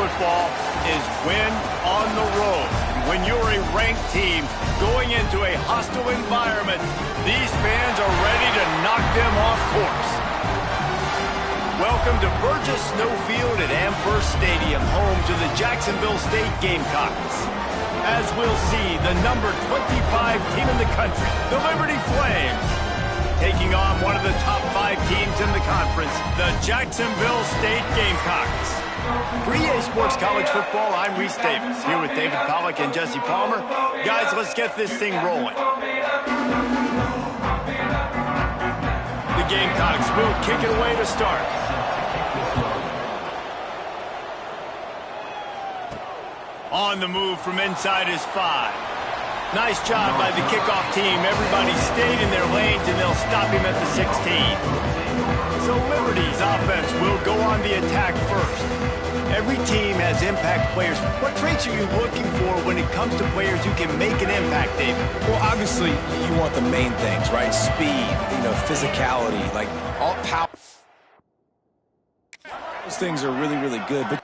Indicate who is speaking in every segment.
Speaker 1: football is win on the road. When you're a ranked team going into a hostile environment, these fans are ready to knock them off course. Welcome to Burgess Snowfield at Amherst Stadium, home to the Jacksonville State Gamecocks. As we'll see, the number 25 team in the country, the Liberty Flames, taking on one of the top 5 teams in the conference, the Jacksonville State Gamecocks. For EA Sports College Football, I'm Reese Davis, here with David Pollack and Jesse Palmer. Guys, let's get this thing rolling. The Gamecocks will kick it away to start. On the move from inside his 5. Nice job by the kickoff team. Everybody stayed in their lanes, and they'll stop him at the 16. So Liberty's offense will go on the attack first. Every team has impact players. What traits are you looking for when it comes to players who can make an impact, David?
Speaker 2: Well, obviously, you want the main things, right? Speed, physicality, like all power. Those things are really, really good, but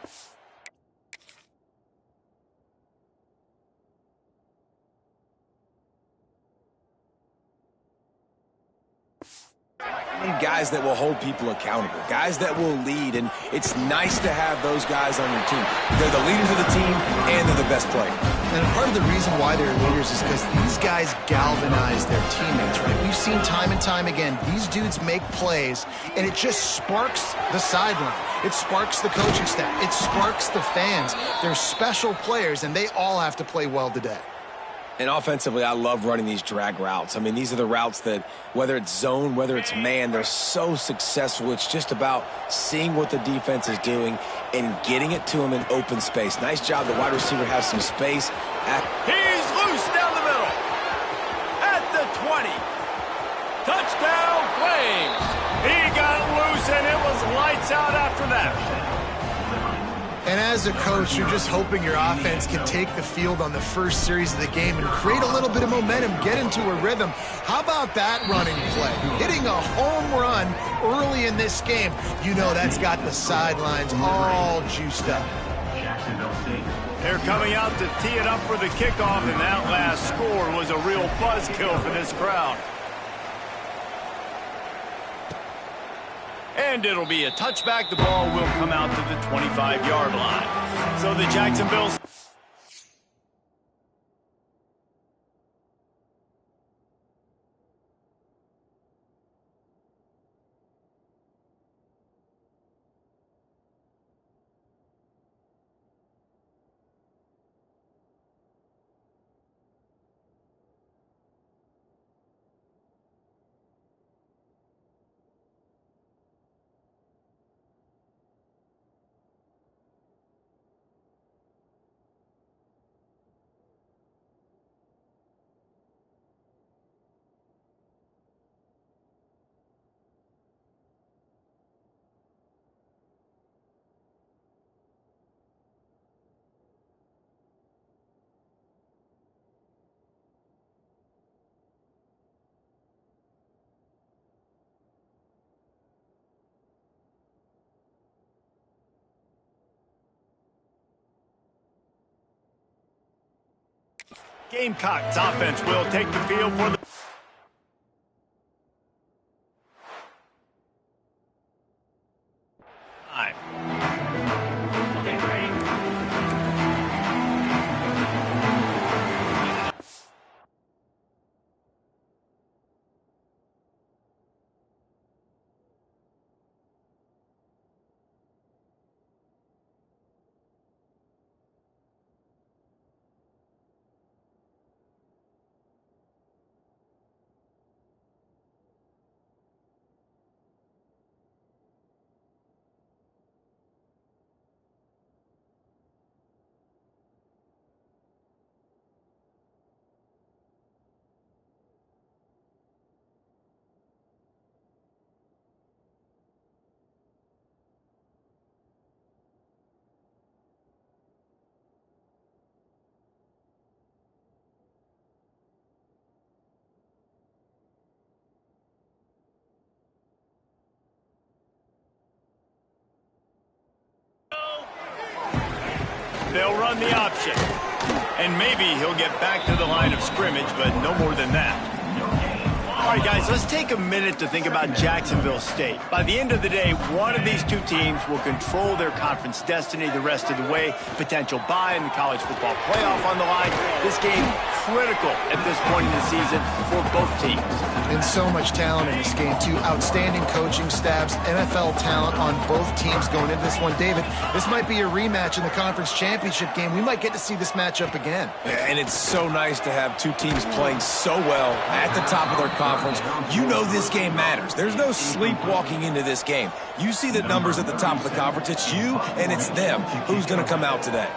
Speaker 2: guys that will hold people accountable, guys that will lead, and it's nice to have those guys on your team. They're the leaders of the team, and they're the best player.
Speaker 3: And part of the reason why they're leaders is because these guys galvanize their teammates, right? We've seen time and time again, these dudes make plays, and it just sparks the sideline. It sparks the coaching staff. It sparks the fans. They're special players, and they all have to play well today.
Speaker 2: And offensively, I love running these drag routes. I mean, these are the routes that, whether it's zone, whether it's man, they're so successful. It's just about seeing what the defense is doing and getting it to them in open space. Nice job. The wide receiver has some space.
Speaker 1: He's loose down the middle. At the 20. Touchdown, Flames. He got loose, and it was lights out after that.
Speaker 3: And as a coach, you're just hoping your offense can take the field on the first series of the game and create a little bit of momentum, get into a rhythm. How about that running play? Hitting a home run early in this game. You know that's got the sidelines all juiced up.
Speaker 1: They're coming out to tee it up for the kickoff, and that last score was a real buzzkill for this crowd. And it'll be a touchback. The ball will come out to the 25-yard line. So the Jacksonville... Gamecocks offense will take the field for the... They'll run the option. And maybe he'll get back to the line of scrimmage, but no more than that. All right, guys, let's take a minute to think about Jacksonville State. By the end of the day, one of these two teams will control their conference destiny the rest of the way. Potential bye in the college football playoff on the line. This game critical at this point in the season for both teams.
Speaker 3: And so much talent in this game, too. Outstanding coaching staffs, NFL talent on both teams going into this one. David, this might be a rematch in the conference championship game. We might get to see this matchup again.
Speaker 2: Yeah, and it's so nice to have two teams playing so well at the top of their conference. You know this game matters. There's no sleepwalking into this game. You see the numbers at the top of the conference. It's you and it's them. Who's going to come out today?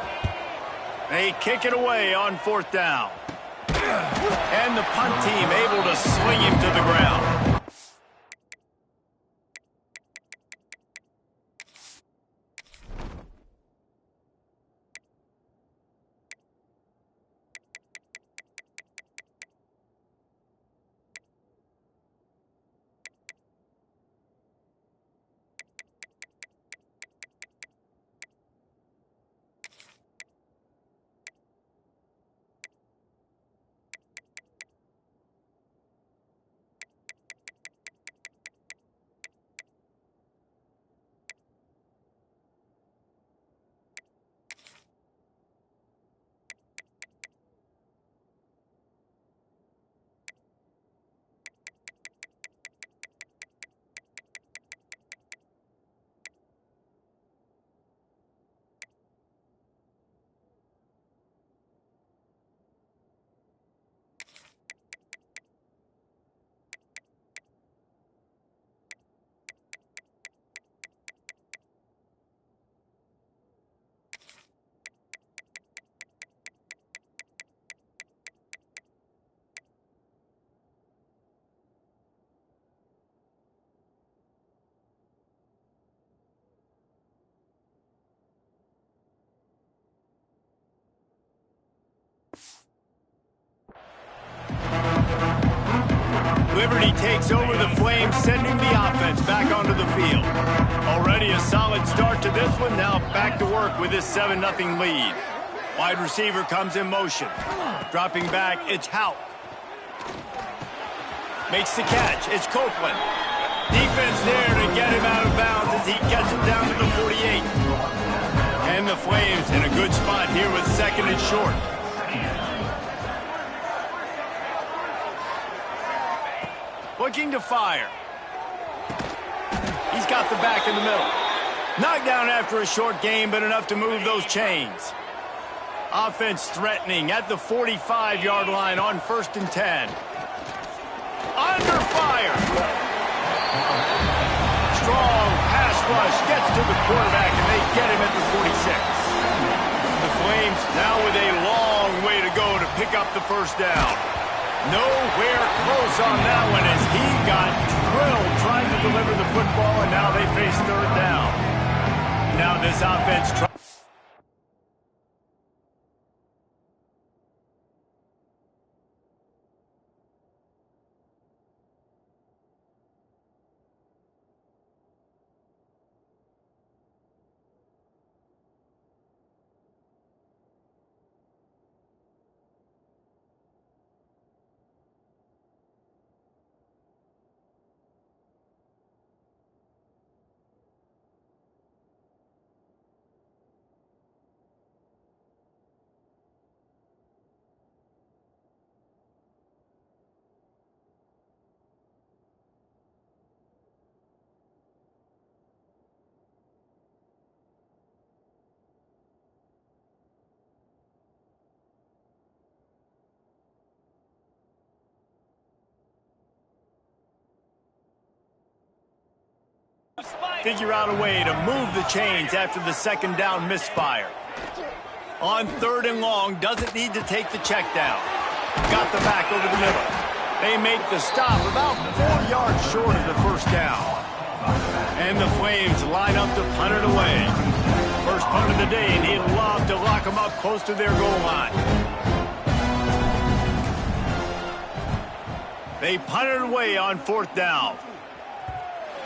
Speaker 1: They kick it away on 4th down. And the punt team able to sling him to the ground. Liberty takes over the Flames, sending the offense back onto the field. Already a solid start to this one. Now back to work with this 7-0 lead. Wide receiver comes in motion. Dropping back, it's Houck. Makes the catch, it's Copeland. Defense there to get him out of bounds as he gets it down to the 48. And the Flames in a good spot here with 2nd and short. Looking to fire. He's got the back in the middle. Knocked down after a short game, but enough to move those chains. Offense threatening at the 45-yard line on 1st and 10. Under fire. Strong pass rush gets to the quarterback, and they get him at the 46. The Flames now with a long way to go to pick up the 1st down. Nowhere close on that one as he got drilled trying to deliver the football, and now they face 3rd down. Now this offense tries. Figure out a way to move the chains after the 2nd down misfire. On 3rd and long, doesn't need to take the check down. Got the back over the middle. They make the stop about 4 yards short of the 1st down. And the Flames line up to punt it away. First punt of the day, and he'd love to lock them up close to their goal line. They punt it away on 4th down.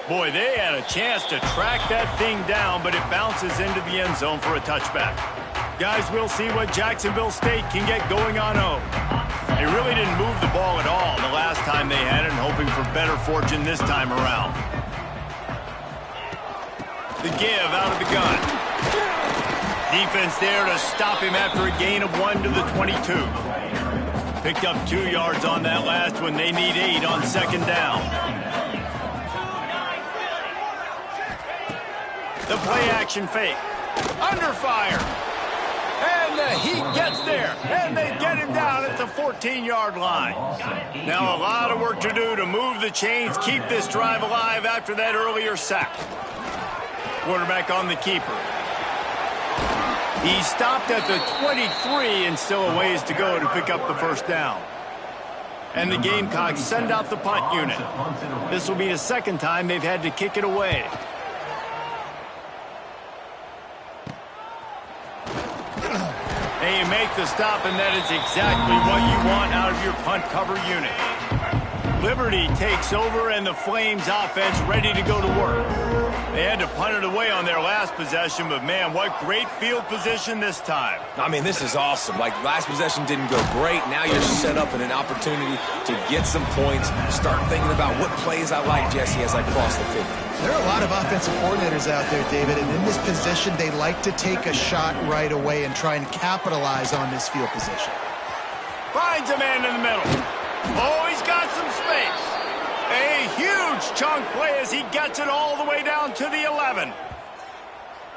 Speaker 1: Boy, they had a chance to track that thing down, but it bounces into the end zone for a touchback. Guys, we'll see what Jacksonville State can get going on home. They really didn't move the ball at all the last time they had it, and hoping for better fortune this time around. The give out of the gun. Defense there to stop him after a gain of 1 to the 22. Picked up 2 yards on that last one. They need 8 on second down. The play action fake. Under fire. And the Heat gets there. And they get him down at the 14-yard line. Now a lot of work to do to move the chains, keep this drive alive after that earlier sack. Quarterback on the keeper. He stopped at the 23 and still a ways to go to pick up the first down. And the Gamecocks send out the punt unit. This will be the second time they've had to kick it away. And you make the stop, and that is exactly what you want out of your punt cover unit. Liberty takes over, and the Flames offense ready to go to work. They had to punt it away on their last possession, but man, what great field position this time.
Speaker 2: I mean, this is awesome. Like, last possession didn't go great. Now you're set up in an opportunity to get some points. Start thinking about what plays I like, Jesse, as I cross the 50.
Speaker 3: There are a lot of offensive coordinators out there, David, and in this position, they like to take a shot right away and try and capitalize on this field position.
Speaker 1: Finds a man in the middle. Oh, he's got some space. A huge chunk play as he gets it all the way down to the 11.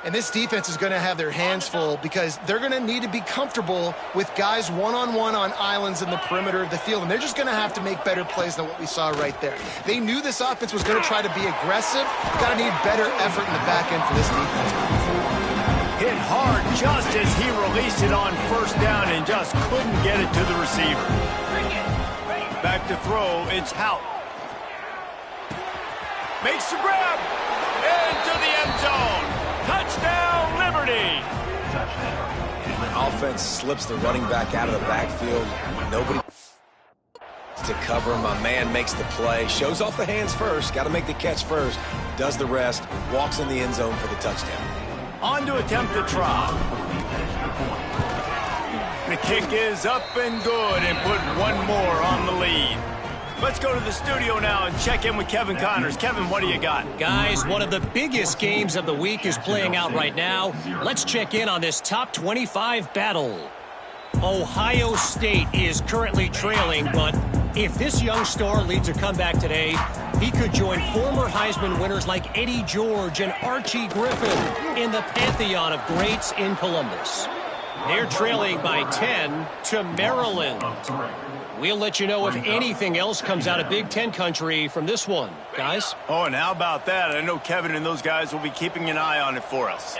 Speaker 3: And this defense is going to have their hands full because they're going to need to be comfortable with guys one-on-one on islands in the perimeter of the field. And they're just going to have to make better plays than what we saw right there. They knew this offense was going to try to be aggressive. Got to need better effort in the back end for this defense.
Speaker 1: Hit hard just as he released it on first down and just couldn't get it to the receiver. Back to throw, it's Hout. Makes the grab. Into the end zone. Touchdown, Liberty.
Speaker 2: Offense slips the running back out of the backfield. Nobody to cover him. My man makes the play. Shows off the hands first. Got to make the catch first. Does the rest. Walks in the end zone for the touchdown.
Speaker 1: On to attempt the try. The kick is up and good and put one more on the lead. Let's go to the studio now and check in with Kevin Connors. Kevin, what do you got?
Speaker 4: Guys, one of the biggest games of the week is playing out right now. Let's check in on this top 25 battle. Ohio State is currently trailing, but if this young star leads a comeback today, he could join former Heisman winners like Eddie George and Archie Griffin in the pantheon of greats in Columbus. They're trailing by 10 to Maryland. We'll let you know if anything else comes out of Big Ten country from this one, guys.
Speaker 1: Oh, and how about that? I know Kevin and those guys will be keeping an eye on it for us.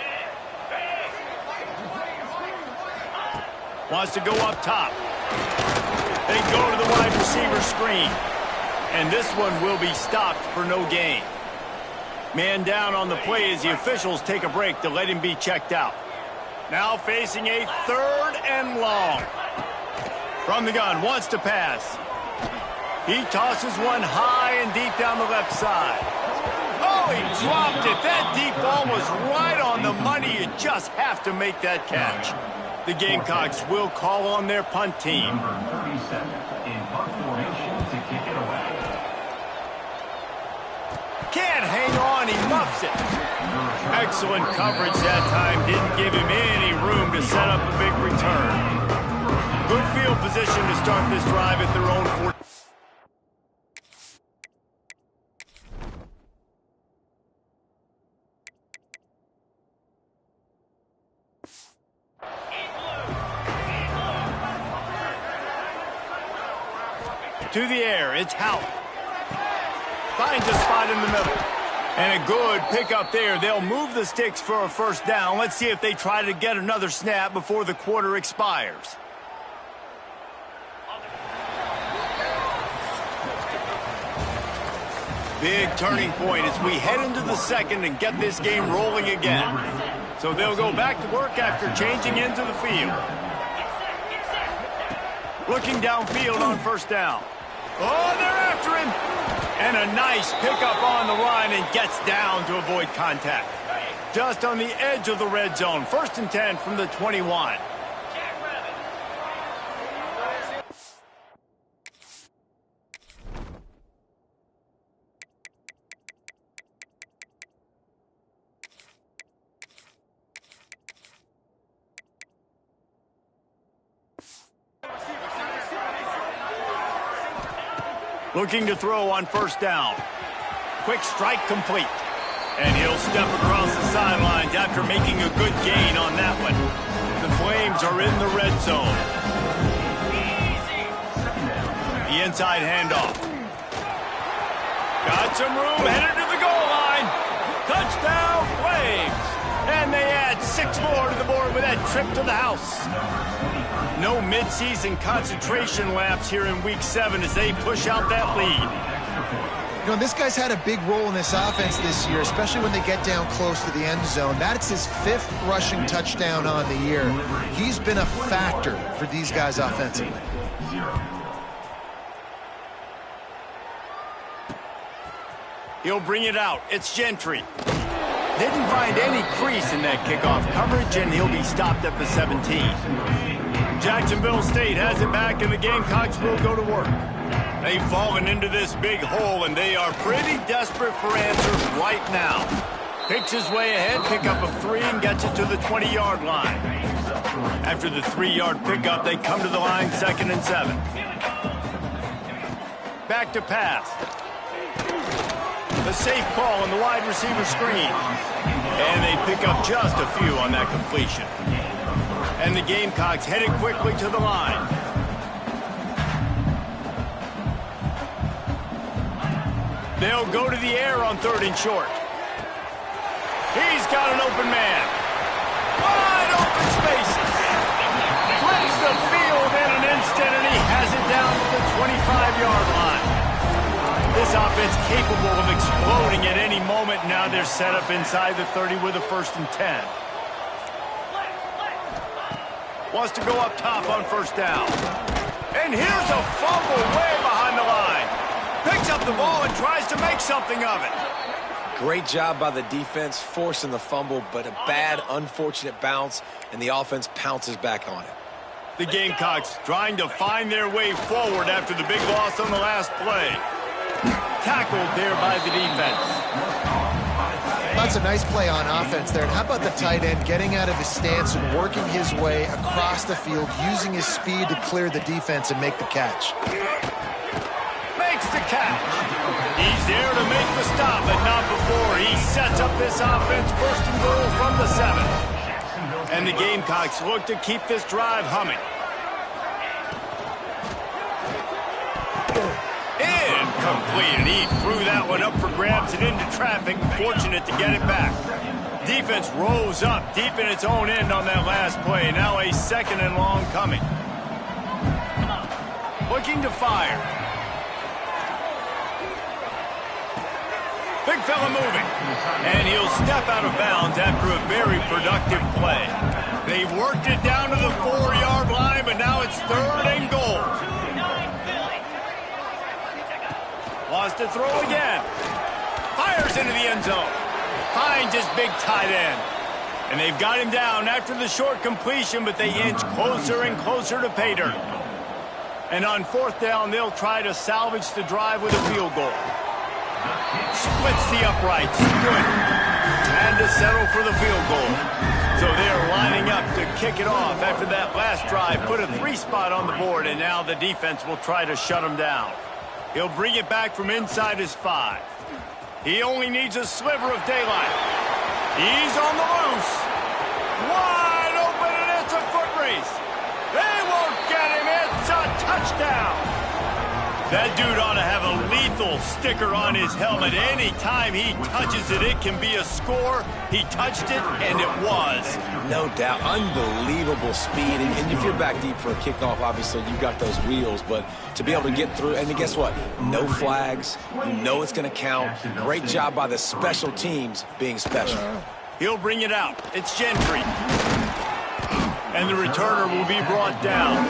Speaker 1: Wants to go up top. They go to the wide receiver screen. And this one will be stopped for no gain. Man down on the play as the officials take a break to let him be checked out. Now facing a 3rd and long. From the gun, wants to pass. He tosses one high and deep down the left side. Oh, he dropped it. That deep ball was right on the money. You just have to make that catch. The Gamecocks will call on their punt team. Can't hang on, he muffs it. Excellent coverage that time. Didn't give him any room to set up a big return. Good field position to start this drive at their own 40. To the air, it's Hout. Finds a spot in the middle. And a good pickup there. They'll move the sticks for a first down. Let's see if they try to get another snap before the quarter expires. Big turning point as we head into the second and get this game rolling again. So they'll go back to work after changing into the field. Looking downfield on first down. Oh, they're after him. And a nice pickup on the run and gets down to avoid contact. just on the edge of the red zone. 1st and 10 from the 21. Looking to throw on 1st down. Quick strike complete. And he'll step across the sidelines after making a good gain on that one. The Flames are in the red zone. The inside handoff. Got some room, headed to the goal line. Touchdown, Flames. And they add 6 more to the board with that trip to the house. No midseason concentration laps here in Week 7 as they push out that lead.
Speaker 3: You know, this guy's had a big role in this offense this year, especially when they get down close to the end zone. That's his 5th rushing touchdown on the year. He's been a factor for these guys offensively.
Speaker 1: He'll bring it out. It's Gentry. Didn't find any crease in that kickoff coverage, and he'll be stopped at the 17. Jacksonville State has it back, and the Gamecocks will go to work. They've fallen into this big hole, and they are pretty desperate for answers right now. Picks his way ahead, pickup of 3, and gets it to the 20-yard line. After the 3-yard pickup, they come to the line 2nd and 7. Back to pass. A safe call on the wide receiver screen. And they pick up just a few on that completion. And the Gamecocks headed quickly to the line. They'll go to the air on 3rd and short. He's got an open man. Wide open spaces. Flips the field in an instant, and he has it down to the 25-yard line. This offense capable of exploding at any moment. Now they're set up inside the 30 with a 1st and 10. Wants to go up top on 1st down. And here's a fumble way behind the line. Picks up the ball and tries to make something of it.
Speaker 2: Great job by the defense forcing the fumble, but a bad, unfortunate bounce, and the offense pounces back on it.
Speaker 1: The Gamecocks trying to find their way forward after the big loss on the last play. Tackled there by the defense.
Speaker 3: That's a nice play on offense there. And how about the tight end getting out of his stance and working his way across the field, using his speed to clear the defense and make the catch.
Speaker 1: Makes the catch. He's there to make the stop, but not before. He sets up this offense 1st and goal from the 7. And the Gamecocks look to keep this drive humming. Incomplete, and he threw that one up for grabs and into traffic. Fortunate to get it back. Defense rose up deep in its own end on that last play. Now a 2nd and long coming. Looking to fire. Big fella moving. And he'll step out of bounds after a very productive play. They've worked it down to the 4-yard line, but now it's 3rd and goal. Wants to throw again. Fires into the end zone. Finds his big tight end. And they've got him down after the short completion, but they inch closer and closer to pay dirt. And on 4th down, they'll try to salvage the drive with a field goal. Splits the uprights. Good. Had to settle for the field goal. So they're lining up to kick it off after that last drive. Put a 3 spot on the board, and now the defense will try to shut them down. He'll bring it back from inside his 5. He only needs a sliver of daylight. He's on the loose. Wide open, and it's a foot race. They won't get him. It's a touchdown. That dude ought to have a lethal sticker on his helmet. Anytime he touches it, it can be a score. He touched it, and it was.
Speaker 2: No doubt. Unbelievable speed. And if you're back deep for a kickoff, obviously you've got those wheels. But to be able to get through, and guess what? No flags. You know it's going to count. Great job by the special teams being special.
Speaker 1: He'll bring it out. It's Gentry. And the returner will be brought down.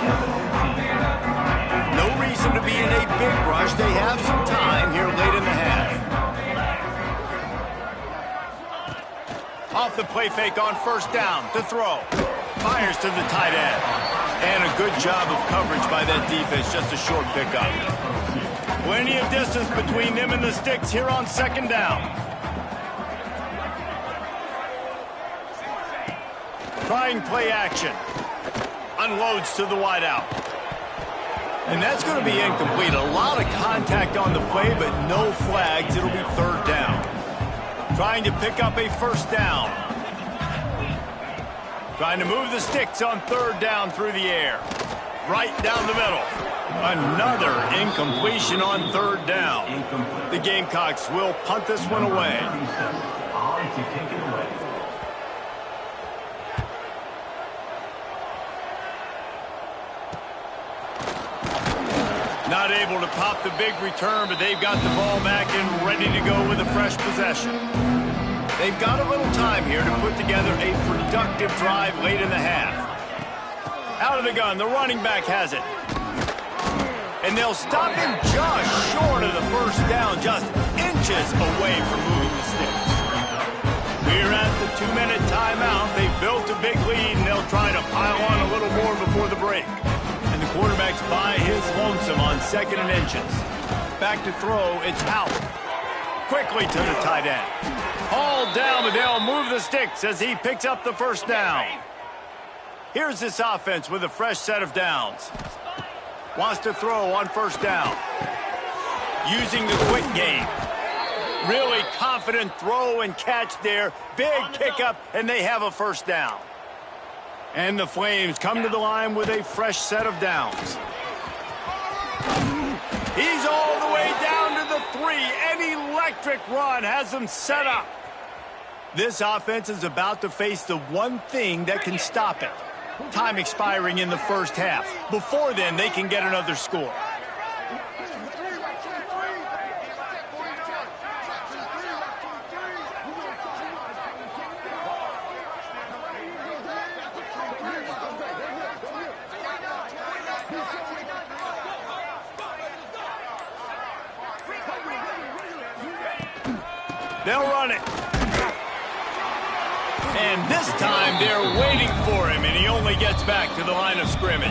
Speaker 1: No reason to be in a big rush. They have some time here late in the half. Off the play fake on first down to throw. Fires to the tight end. And a good job of coverage by that defense, just a short pickup. Plenty of distance between them and the sticks here on second down. Trying play action. Unloads to the wideout. And that's going to be incomplete. A lot of contact on the play, but no flags. It'll be third down. Trying to pick up a first down. Trying to move the sticks on third down through the air. Right down the middle. Another incompletion on third down. The Gamecocks will punt this one away. Not able to pop the big return, but they've got the ball back and ready to go with a fresh possession. They've got a little time here to put together a productive drive late in the half. Out of the gun, the running back has it. And they'll stop him just short of the first down, just inches away from moving the sticks. We're at the 2-minute timeout. They've built a big lead, and they'll try to pile on a little more before the break. And the quarterback's by his lonesome on second and inches. Back to throw, it's out. Quickly to the tight end. Hauled down, but they'll move the sticks as he picks up the first down. Here's this offense with a fresh set of downs. Wants to throw on first down. Using the quick game. Really confident throw and catch there. Big pickup, and they have a first down. And the Flames come to the line with a fresh set of downs. He's all the way down to the 3. An electric run has them set up. This offense is about to face the one thing that can stop it. Time expiring in the first half. Before then, they can get another score. They'll run it. And this time they're waiting for him, and he only gets back to the line of scrimmage.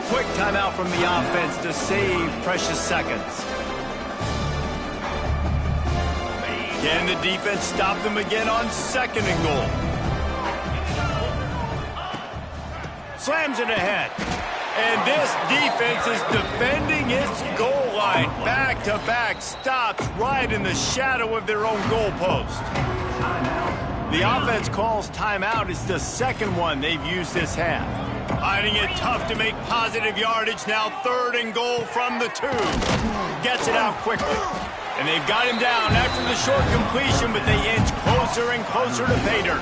Speaker 1: Quick timeout from the offense to save precious seconds. Can the defense stop them again on second and goal? Slams it ahead. And this defense is defending its goal line. Back-to-back stops right in the shadow of their own goalpost. The offense calls timeout. It's the second one they've used this half. Finding it tough to make positive yardage. Now third and goal from the 2. Gets it out quickly. And they've got him down after the short completion, but they inch closer and closer to pay dirt.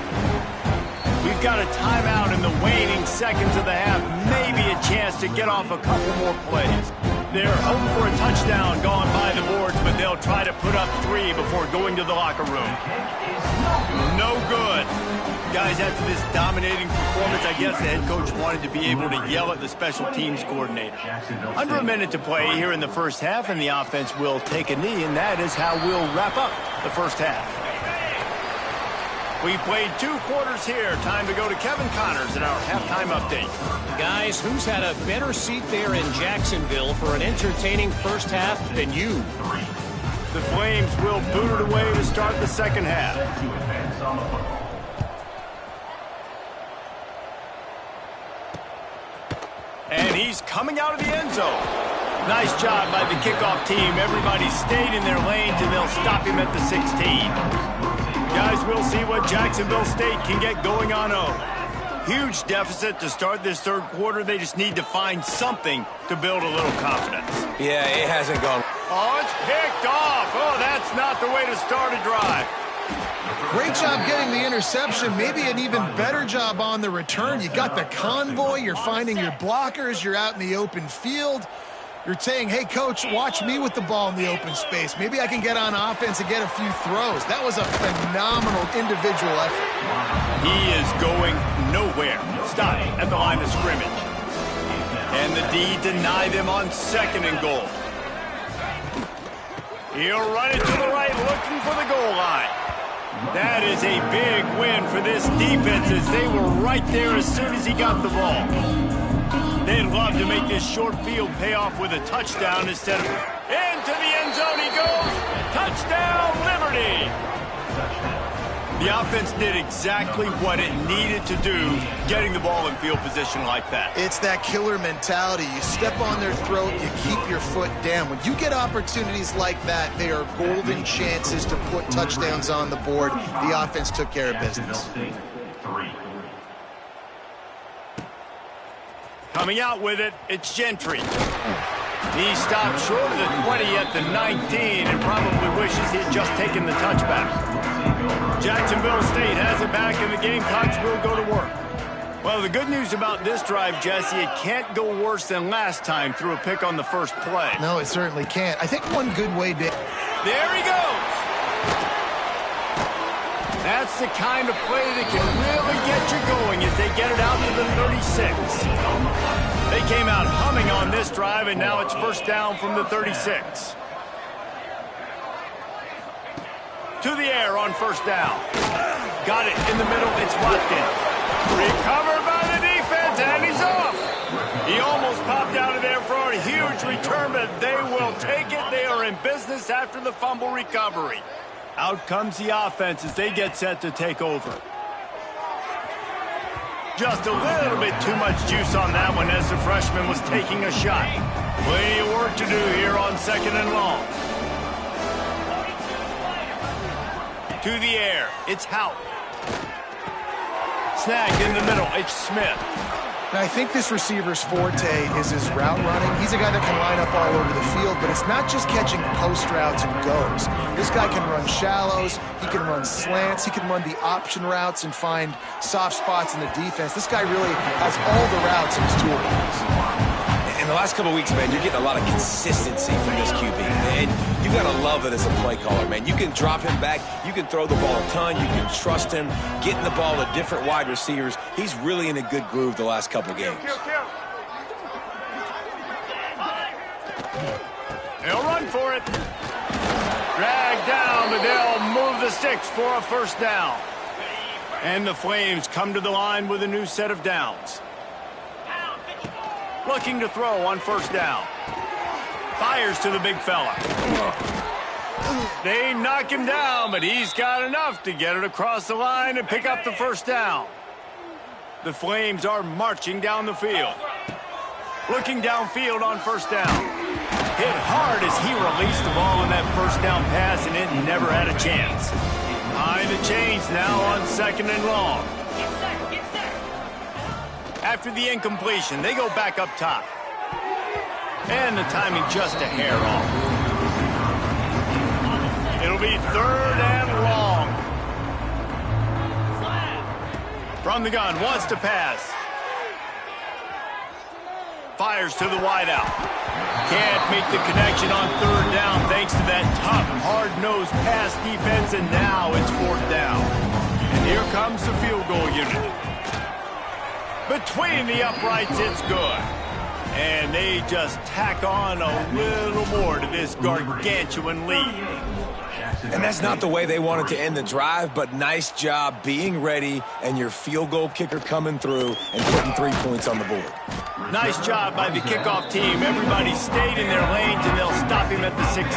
Speaker 1: We've got a timeout in the waning seconds of the half. Maybe a chance to get off a couple more plays. They're hoping for a touchdown going by the boards, but they'll try to put up 3 before going to the locker room. No good. Guys, after this dominating performance, I guess the head coach wanted to be able to yell at the special teams coordinator. Under a minute to play here in the first half, and the offense will take a knee, and that is how we'll wrap up the first half. We've played 2 quarters here. Time to go to Kevin Connors in our halftime update.
Speaker 4: Guys, who's had a better seat there in Jacksonville for an entertaining first half than you?
Speaker 1: The Flames will boot it away to start the second half. And he's coming out of the end zone. Nice job by the kickoff team. Everybody stayed in their lanes, and they'll stop him at the 16. Guys, we'll see what Jacksonville State can get going on home. Huge deficit to start this third quarter. They just need to find something to build a little confidence.
Speaker 2: Yeah, it hasn't gone.
Speaker 1: Oh, it's picked off. Oh, that's not the way to start a drive.
Speaker 3: Great job getting the interception. Maybe an even better job on the return. You got the convoy. You're finding your blockers. You're out in the open field. You're saying, hey, coach, watch me with the ball in the open space. Maybe I can get on offense and get a few throws. That was a phenomenal individual effort.
Speaker 1: He is going nowhere. Stop at the line of scrimmage. And the D deny them on second and goal. He'll run it to the right, looking for the goal line. That is a big win for this defense as they were right there as soon as he got the ball. They'd love to make this short field pay off with a touchdown instead of... Into the end zone he goes. Touchdown, Liberty. The offense did exactly what it needed to do, getting the ball in field position like that.
Speaker 3: It's that killer mentality. You step on their throat, you keep your foot down. When you get opportunities like that, they are golden chances to put touchdowns on the board. The offense took care of business.
Speaker 1: Coming out with it, it's Gentry. He stopped short of the 20 at the 19 and probably wishes he had just taken the touchback. Jacksonville State has it back, and the Gamecocks will go to work. Well, the good news about this drive, Jesse, it can't go worse than last time through a pick on the first play.
Speaker 3: No, it certainly can't. I think one good way to...
Speaker 1: There he goes! That's the kind of play that can really get you going as they get it out to the 36. They came out humming on this drive, and now it's first down from the 36. To the air on first down. Got it in the middle. It's Watkins. Recovered by the defense, and he's off. He almost popped out of there for a huge return, but they will take it. They are in business after the fumble recovery. Out comes the offense as they get set to take over. Just a little bit too much juice on that one as the freshman was taking a shot. Plenty of work to do here on second and long. To the air, it's Houck. Snagged in the middle, it's Smith.
Speaker 3: Now, I think this receiver's forte is his route running. He's a guy that can line up all over the field, but it's not just catching post routes and goes. This guy can run shallows, he can run slants, he can run the option routes and find soft spots in the defense. This guy really has all the routes in his toolbox.
Speaker 2: In the last couple of weeks, man, you're getting a lot of consistency from this QB, and you got to love it as a play caller, man. You can drop him back, you can throw the ball a ton, you can trust him, getting the ball to different wide receivers. He's really in a good groove the last couple of games.
Speaker 1: They'll run for it. Dragged down, but they'll move the sticks for a first down. And the Flames come to the line with a new set of downs. Looking to throw on first down. Fires to the big fella. They knock him down, but he's got enough to get it across the line and pick up the first down. The Flames are marching down the field. Looking downfield on first down. Hit hard as he released the ball in that first down pass, and it never had a chance. Behind the chains now on second and long. After the incompletion, they go back up top. And the timing just a hair off. It'll be third and long. From the gun, wants to pass. Fires to the wideout. Can't make the connection on third down thanks to that tough, hard-nosed pass defense, and now it's fourth down. And here comes the field goal unit. Between the uprights, it's good. And they just tack on a little more to this gargantuan lead.
Speaker 2: And that's not the way they wanted to end the drive, but nice job being ready and your field goal kicker coming through and putting 3 points on the board.
Speaker 1: Nice job by the kickoff team. Everybody stayed in their lanes, and they'll stop him at the 16.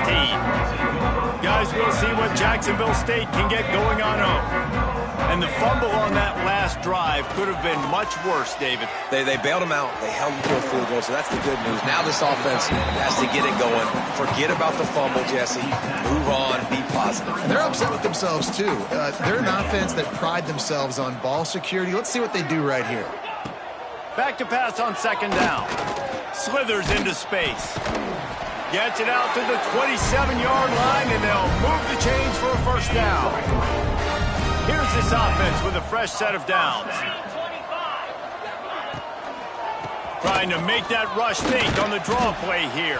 Speaker 1: Guys, we'll see what Jacksonville State can get going on home. And the fumble on that last drive could have been much worse, David.
Speaker 2: They bailed him out. They held him to a field goal, so that's the good news. Now this offense has to get it going. Forget about the fumble, Jesse. Move on. Be positive.
Speaker 3: And they're upset with themselves, too. They're an offense that pride themselves on ball security. Let's see what they do right here.
Speaker 1: Back to pass on second down. Slithers into space. Gets it out to the 27-yard line, and they'll move the chains for a first down. Here's this offense with a fresh set of downs. Trying to make that rush think on the draw play here.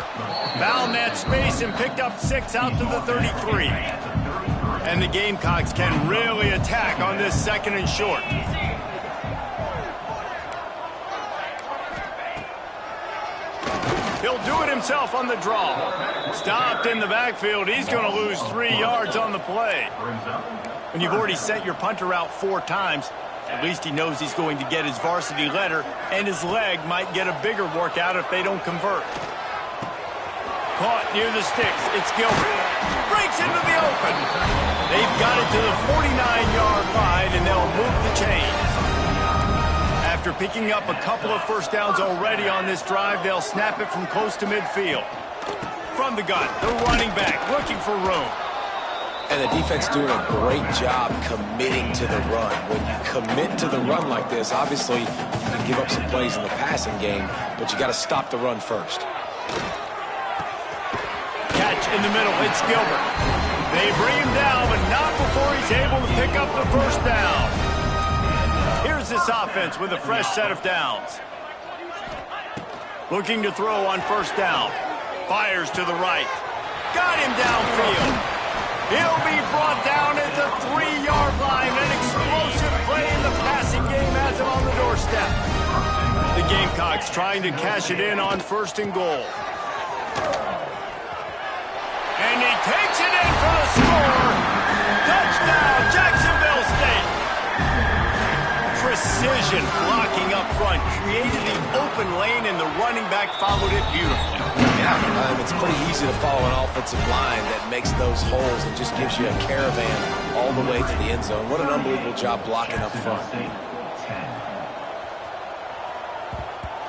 Speaker 1: Found that space and picked up 6 out to the 33. And the Gamecocks can really attack on this second and short. He'll do it himself on the draw. Stopped in the backfield. He's going to lose 3 yards on the play. When you've already sent your punter out 4 times, at least he knows he's going to get his varsity letter, and his leg might get a bigger workout if they don't convert. Caught near the sticks. It's Gilbert. Breaks into the open. They've got it to the 49-yard line, and they'll move the chains. After picking up a couple of first downs already on this drive, they'll snap it from close to midfield. From the gun, the running back looking for room.
Speaker 2: And the defense doing a great job committing to the run. When you commit to the run like this, obviously you can give up some plays in the passing game, but you got to stop the run first.
Speaker 1: Catch in the middle, it's Gilbert. They bring him down, but not before he's able to pick up the first down. Here's this offense with a fresh set of downs. Looking to throw on first down. Fires to the right. Got him downfield. He'll be brought down at the 3-yard line. An explosive play in the passing game has him on the doorstep. The Gamecocks trying to cash it in on 1st and goal. And he takes it in for the score. Touchdown, Jacksonville State. Precision blocking up front. Created the open lane, and the running back followed it beautifully.
Speaker 2: Yeah, it's pretty easy to follow an offensive line that makes those holes and just gives you a caravan all the way to the end zone. What an unbelievable job blocking up front.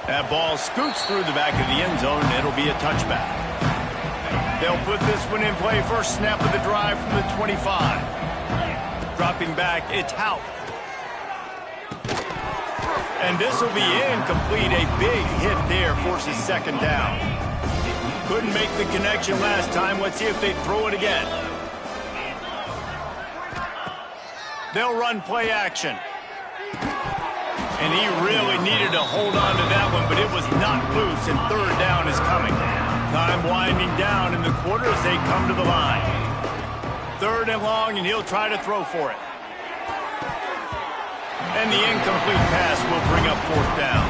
Speaker 1: That ball scoots through the back of the end zone, and it'll be a touchback. They'll put this one in play. First snap of the drive from the 25. Dropping back, it's Houck. And this will be incomplete. A big hit there forces 2nd down. Couldn't make the connection last time. Let's see if they throw it again. They'll run play action. And he really needed to hold on to that one, but it was not loose, and 3rd down is coming. Time winding down in the quarter as they come to the line. 3rd and long, and he'll try to throw for it. And the incomplete pass will bring up 4th down.